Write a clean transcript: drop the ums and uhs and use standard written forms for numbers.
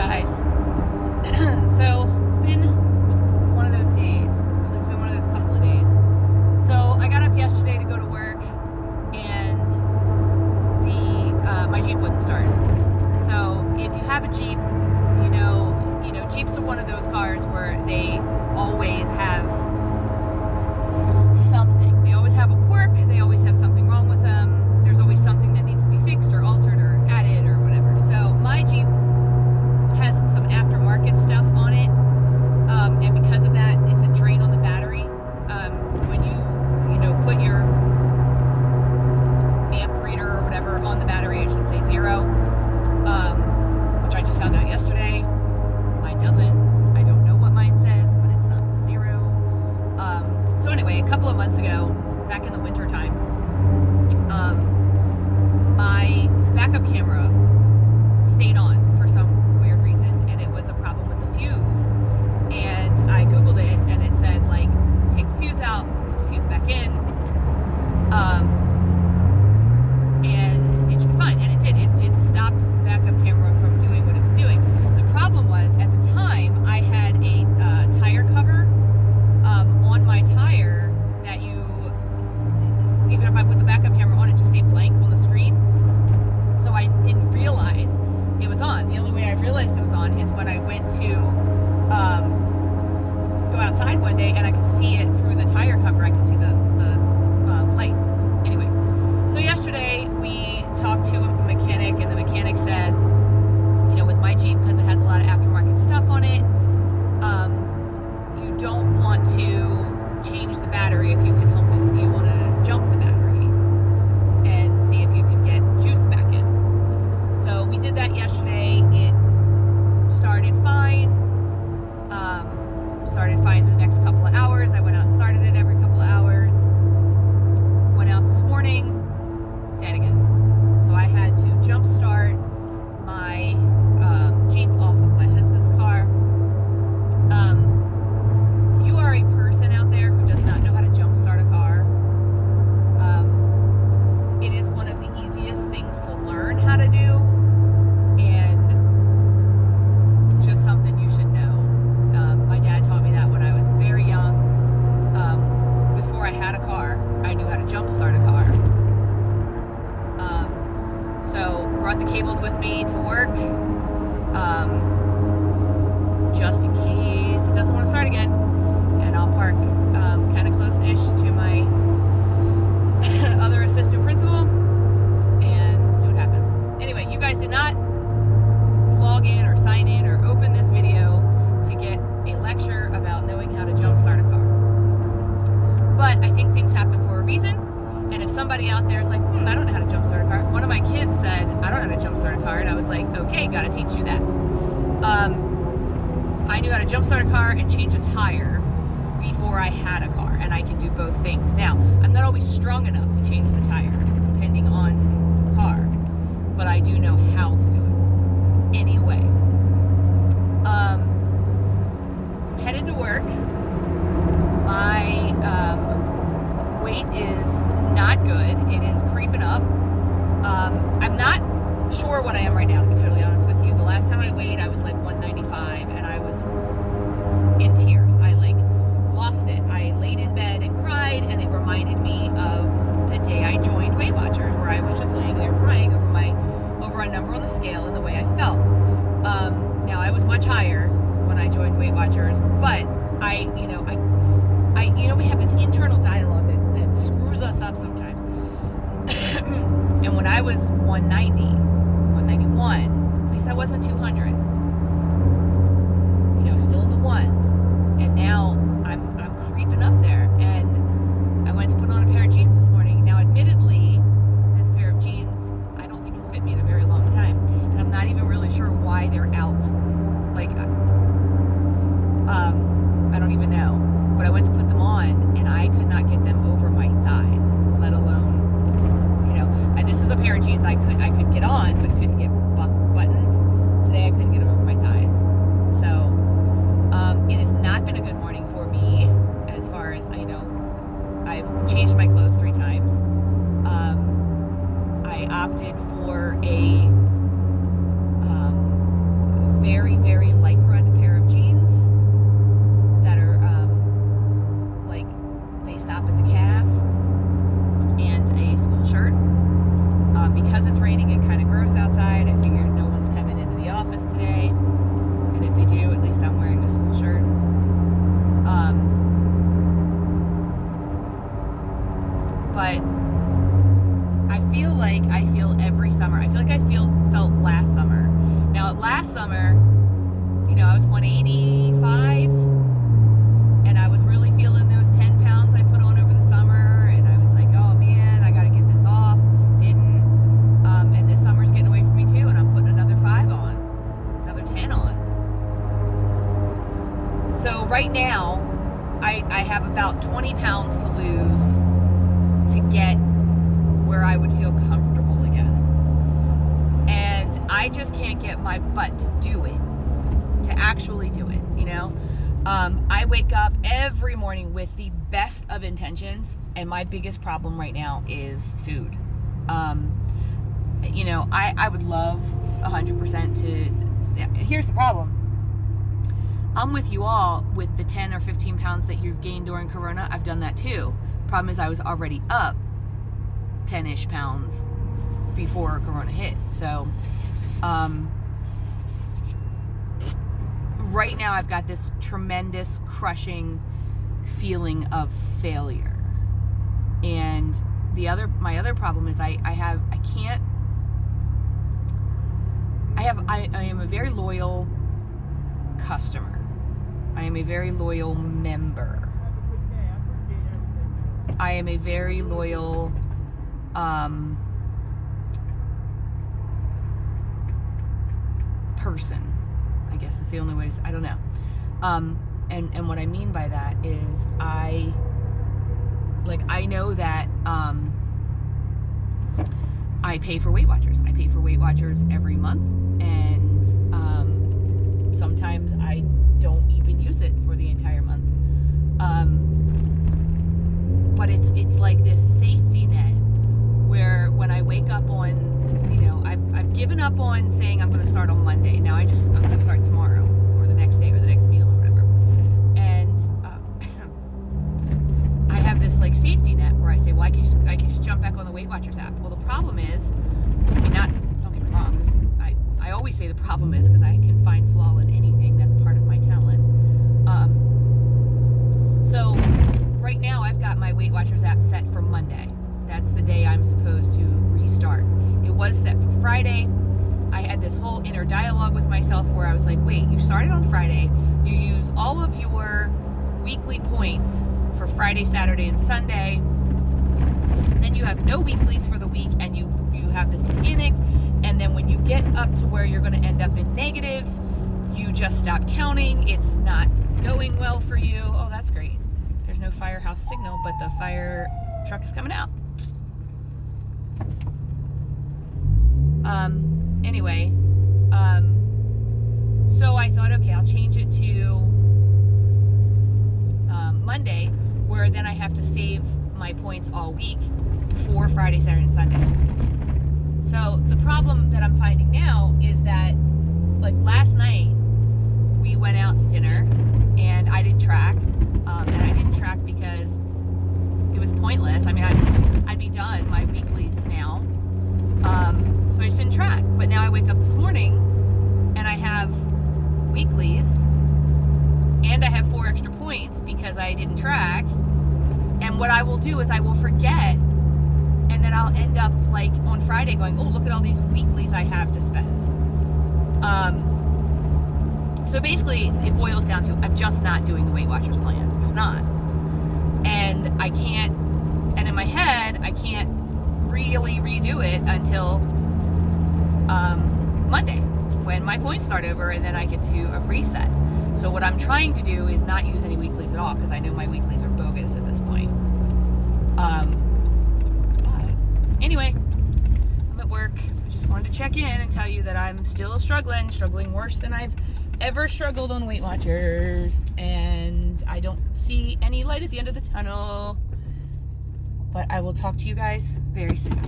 guys. So it's been one of those days. Actually, it's been one of those couple of days. So I got up yesterday to go to work, and my Jeep wouldn't start. So if you have a Jeep, you know Jeeps are one of those cars where they always have something. They always have a quirk. They always have something wrong with them. There's always something that needs to be fixed or altered or added or whatever. So my Jeep has some aftermarket stuff on it, and because of that, it's a drain on the battery. When you put your amp reader or whatever on the battery, it should say 0, which I just found out yesterday. Mine doesn't. I don't know what mine says, but it's not 0. So anyway, a couple of months ago, back in the winter time, my backup camera stayed on for some weird reason, and it was a problem with the fuse. And I googled it, and it said, like, take the fuse out, put the fuse back in, and it should be fine. And it did. It stopped the backup camera from doing what it was doing. The problem was, at the time, I had a tire cover on my tire that even if I put the backup camera on, it just stayed blank on the screen. So I didn't realize it was on. The only way I realized it was on is when I went to go outside one day, and I could see it through the tire cover. I could see the light. Anyway, so yesterday we talked to a mechanic, and the mechanic said, with my Jeep, because it has a lot of aftermarket stuff on it, you don't want to change the battery if you can help it. You want to jump the battery and see if you can get juice back in. So we did that yesterday. It started fine. The next couple of hours. I went out and started it every couple of hours. Went out this morning, dead again. So I had to jump start my Jeep off of my husband's car. If you are a person out there who does not know how to jump start a car, it is one of the easiest things to learn how to do, and just something you should know. My dad taught me that when I was very young. Before I had a car, I knew how to jump start a car. So brought the cables with me to work, just in case it doesn't want to start again. And I'll park kind of close-ish to my other assistant principal and see what happens. Anyway, you guys did not log in or sign in or open this video to get a lecture about knowing how to jump start a car. But I think things happen for a reason. And if somebody out there is like, I don't know how to jump start a car. One of my kids said, I don't know how to jump start a car. And I was like, okay, gotta teach you that. I knew how to jump start a car and change a tire before I had a car. And I can do both things. Now, I'm not always strong enough to change the tire, depending on the car. But I do know how to do it. Anyway. So I'm headed to work. My weight is not good. It is creeping up. I'm not sure what I am right now, to be totally honest with you. The last time I weighed, I was like 195, and I was in tears. I lost it. I laid in bed and cried, and it reminded me of the day I joined Weight Watchers, where I was just laying there crying over a number on the scale and the way I felt. Now I was much higher when I joined Weight Watchers, but we have this internal dialogue that screws us up sometimes. And when I was 190, 191, at least I wasn't 200, still in the ones. And now I'm creeping up there. And I went to put on a pair of jeans this morning. Now, admittedly, this pair of jeans, I don't think has fit me in a very long time. And I'm not even really sure why they're out. I don't even know. But I went to put them on, and I could not get them over my thighs, let alone, and this is a pair of jeans I could get on, but couldn't get buttoned. Today I couldn't get them over my thighs. So, it has not been a good morning for me, as far as I know. I've changed my clothes 3 times. I opted for a very last summer. Now, last summer, you know, I was 185, and I was really feeling those 10 pounds I put on over the summer, and I was like, oh man, I gotta get this off. Didn't. And this summer's getting away from me too, and I'm putting another 5 on, another 10 on. So right now, I have about 20 pounds to lose to get where I would feel comfortable again. And I just can't get my butt to do it, to actually do it, you know? I wake up every morning with the best of intentions, and my biggest problem right now is food. You know, I would love 100% to, here's the problem. I'm with you all with the 10 or 15 pounds that you've gained during Corona. I've done that too. Problem is I was already up 10-ish pounds before Corona hit. So, right now I've got this tremendous crushing feeling of failure. And my other problem is I am a very loyal customer. I am a very loyal member. I am a very loyal person, I guess is the only way to say. I don't know. And what I mean by that is I know that I pay for Weight Watchers. I pay for Weight Watchers every month, and sometimes I don't even use it for the entire month. But it's like this safety net where when I wake up on, you know, I've given up on saying I'm going to start on Monday. Now I'm going to start tomorrow or the next day or the next meal or whatever. And I have this like safety net where I say, well, I can just jump back on the Weight Watchers app. Well, the problem is, don't get me wrong, I always say the problem is because I can find flaw in anything. That's part of my talent. So right now I've got my Weight Watchers app set for Monday. That's the day I'm supposed to restart. It was set for Friday. I had this whole inner dialogue with myself where I was like, wait, you started on Friday. You use all of your weekly points for Friday, Saturday, and Sunday. Then you have no weeklies for the week, and you have this panic. And then when you get up to where you're going to end up in negatives, you just stop counting. It's not going well for you. Oh, that's great. There's no firehouse signal, but the fire truck is coming out. Anyway, so I thought, okay, I'll change it to Monday, where then I have to save my points all week for Friday, Saturday, and Sunday. So the problem that I'm finding now is that, like last night, we went out to dinner, and I didn't track, and I didn't track because it was pointless. I mean, I'd be done my weeklies now. So I just didn't track. But now I wake up this morning and I have weeklies and I have 4 extra points because I didn't track. And what I will do is I will forget, and then I'll end up like on Friday going, oh, look at all these weeklies I have to spend. So basically it boils down to I'm just not doing the Weight Watchers plan. I'm just not. And I can't, and in my head, I can't really redo it until Monday when my points start over, and then I get to a reset. So what I'm trying to do is not use any weeklies at all because I know my weeklies are bogus at this point. Anyway, I'm at work. I just wanted to check in and tell you that I'm still struggling worse than I've ever struggled on Weight Watchers, and I don't see any light at the end of the tunnel. But I will talk to you guys very soon.